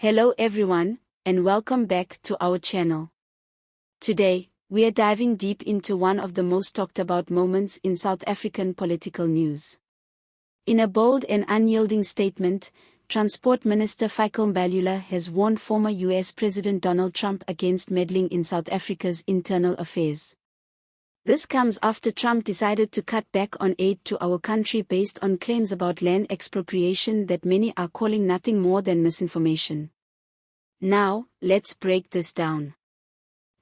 Hello everyone, and welcome back to our channel. Today, we are diving deep into one of the most talked about moments in South African political news. In a bold and unyielding statement, Transport Minister Fikile Mbalula has warned former US President Donald Trump against meddling in South Africa's internal affairs. This comes after Trump decided to cut back on aid to our country based on claims about land expropriation that many are calling nothing more than misinformation. Now, let's break this down.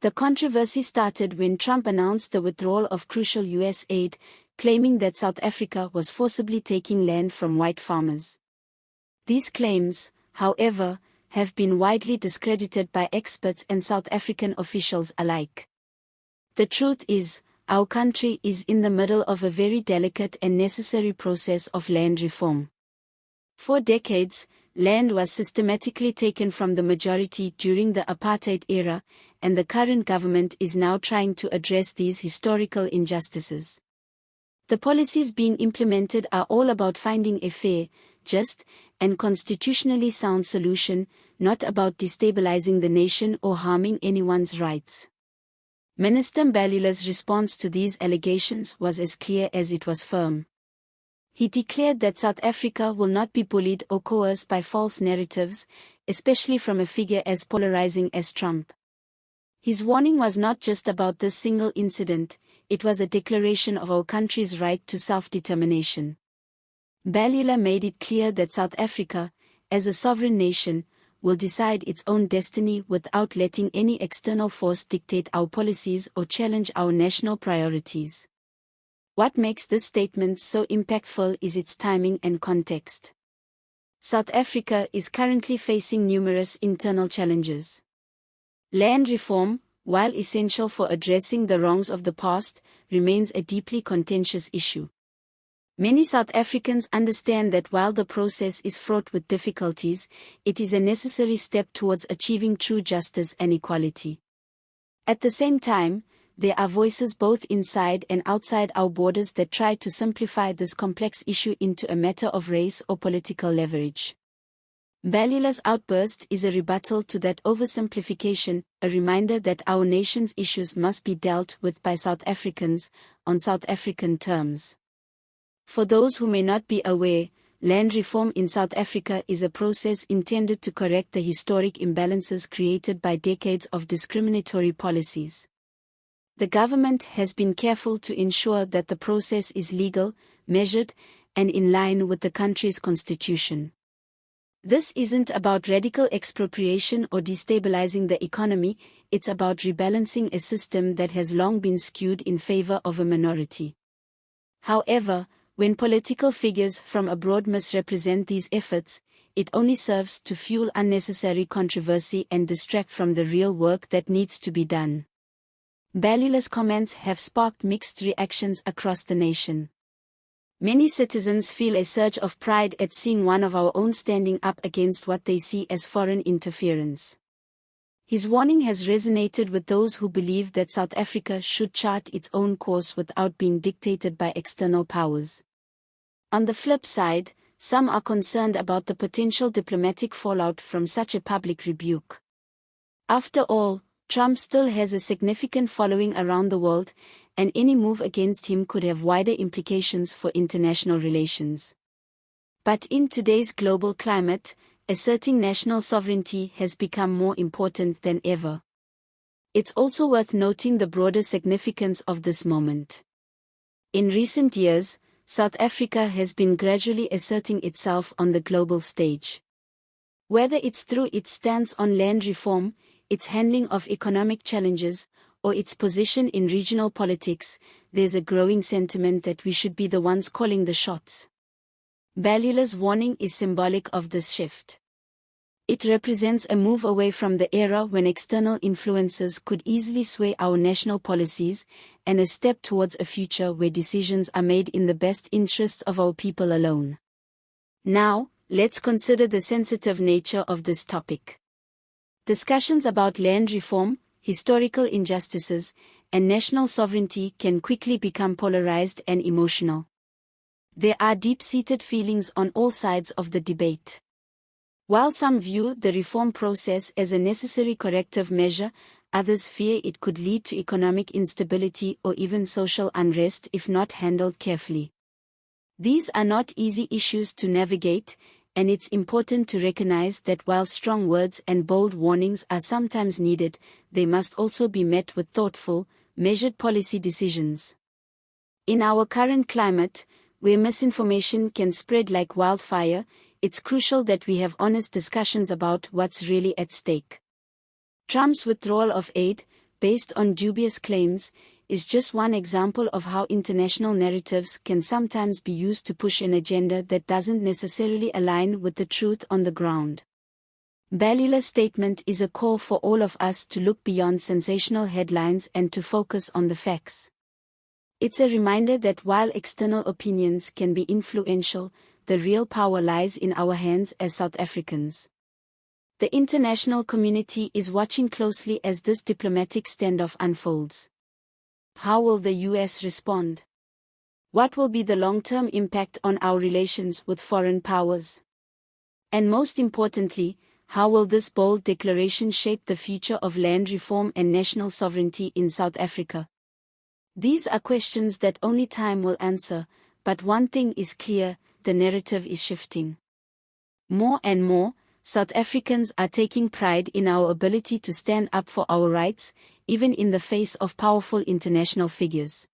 The controversy started when Trump announced the withdrawal of crucial US aid, claiming that South Africa was forcibly taking land from white farmers. These claims, however, have been widely discredited by experts and South African officials alike. The truth is, our country is in the middle of a very delicate and necessary process of land reform. For decades, land was systematically taken from the majority during the apartheid era, and the current government is now trying to address these historical injustices. The policies being implemented are all about finding a fair, just, and constitutionally sound solution, not about destabilizing the nation or harming anyone's rights. Minister Mbalula's response to these allegations was as clear as it was firm. He declared that South Africa will not be bullied or coerced by false narratives, especially from a figure as polarizing as Trump. His warning was not just about this single incident, it was a declaration of our country's right to self-determination. Mbalula made it clear that South Africa, as a sovereign nation, will decide its own destiny without letting any external force dictate our policies or challenge our national priorities. What makes this statement so impactful is its timing and context. South Africa is currently facing numerous internal challenges. Land reform, while essential for addressing the wrongs of the past, remains a deeply contentious issue. Many South Africans understand that while the process is fraught with difficulties, it is a necessary step towards achieving true justice and equality. At the same time, there are voices both inside and outside our borders that try to simplify this complex issue into a matter of race or political leverage. Mbalula's outburst is a rebuttal to that oversimplification, a reminder that our nation's issues must be dealt with by South Africans, on South African terms. For those who may not be aware, land reform in South Africa is a process intended to correct the historic imbalances created by decades of discriminatory policies. The government has been careful to ensure that the process is legal, measured, and in line with the country's constitution. This isn't about radical expropriation or destabilizing the economy, it's about rebalancing a system that has long been skewed in favor of a minority. However, when political figures from abroad misrepresent these efforts, it only serves to fuel unnecessary controversy and distract from the real work that needs to be done. Mbalula's comments have sparked mixed reactions across the nation. Many citizens feel a surge of pride at seeing one of our own standing up against what they see as foreign interference. His warning has resonated with those who believe that South Africa should chart its own course without being dictated by external powers. On the flip side, some are concerned about the potential diplomatic fallout from such a public rebuke. After all, Trump still has a significant following around the world, and any move against him could have wider implications for international relations. But in today's global climate, asserting national sovereignty has become more important than ever. It's also worth noting the broader significance of this moment. In recent years, South Africa has been gradually asserting itself on the global stage. Whether it's through its stance on land reform, its handling of economic challenges, or its position in regional politics, there's a growing sentiment that we should be the ones calling the shots. Mbalula's warning is symbolic of this shift. It represents a move away from the era when external influences could easily sway our national policies, and a step towards a future where decisions are made in the best interests of our people alone. Now, let's consider the sensitive nature of this topic. Discussions about land reform, historical injustices, and national sovereignty can quickly become polarized and emotional. There are deep-seated feelings on all sides of the debate. While some view the reform process as a necessary corrective measure, others fear it could lead to economic instability or even social unrest if not handled carefully. These are not easy issues to navigate, and it's important to recognize that while strong words and bold warnings are sometimes needed, they must also be met with thoughtful, measured policy decisions. In our current climate, where misinformation can spread like wildfire, it's crucial that we have honest discussions about what's really at stake. Trump's withdrawal of aid, based on dubious claims, is just one example of how international narratives can sometimes be used to push an agenda that doesn't necessarily align with the truth on the ground. Mbalula's statement is a call for all of us to look beyond sensational headlines and to focus on the facts. It's a reminder that while external opinions can be influential, the real power lies in our hands as South Africans. The international community is watching closely as this diplomatic standoff unfolds. How will the US respond? What will be the long-term impact on our relations with foreign powers? And most importantly, how will this bold declaration shape the future of land reform and national sovereignty in South Africa? These are questions that only time will answer, but one thing is clear: the narrative is shifting. More and more, South Africans are taking pride in our ability to stand up for our rights, even in the face of powerful international figures.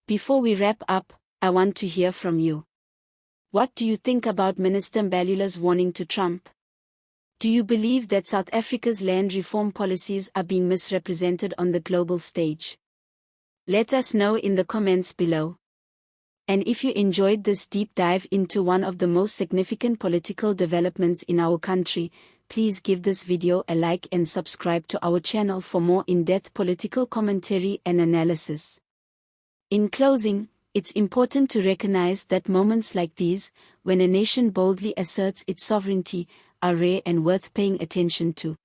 Before we wrap up, I want to hear from you. What do you think about Minister Mbalula's warning to Trump? Do you believe that South Africa's land reform policies are being misrepresented on the global stage? Let us know in the comments below. And if you enjoyed this deep dive into one of the most significant political developments in our country, please give this video a like and subscribe to our channel for more in-depth political commentary and analysis. In closing, it's important to recognize that moments like these, when a nation boldly asserts its sovereignty, are rare and worth paying attention to.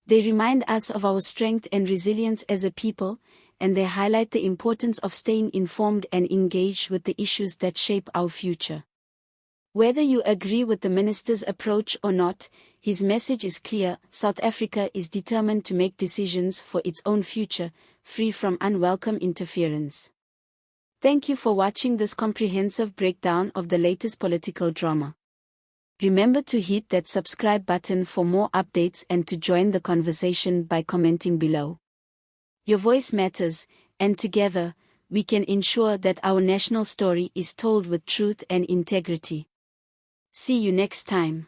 They remind us of our strength and resilience as a people, and they highlight the importance of staying informed and engaged with the issues that shape our future. Whether you agree with the minister's approach or not, his message is clear: South Africa is determined to make decisions for its own future, free from unwelcome interference. Thank you for watching this comprehensive breakdown of the latest political drama. Remember to hit that subscribe button for more updates and to join the conversation by commenting below. Your voice matters, and together, we can ensure that our national story is told with truth and integrity. See you next time.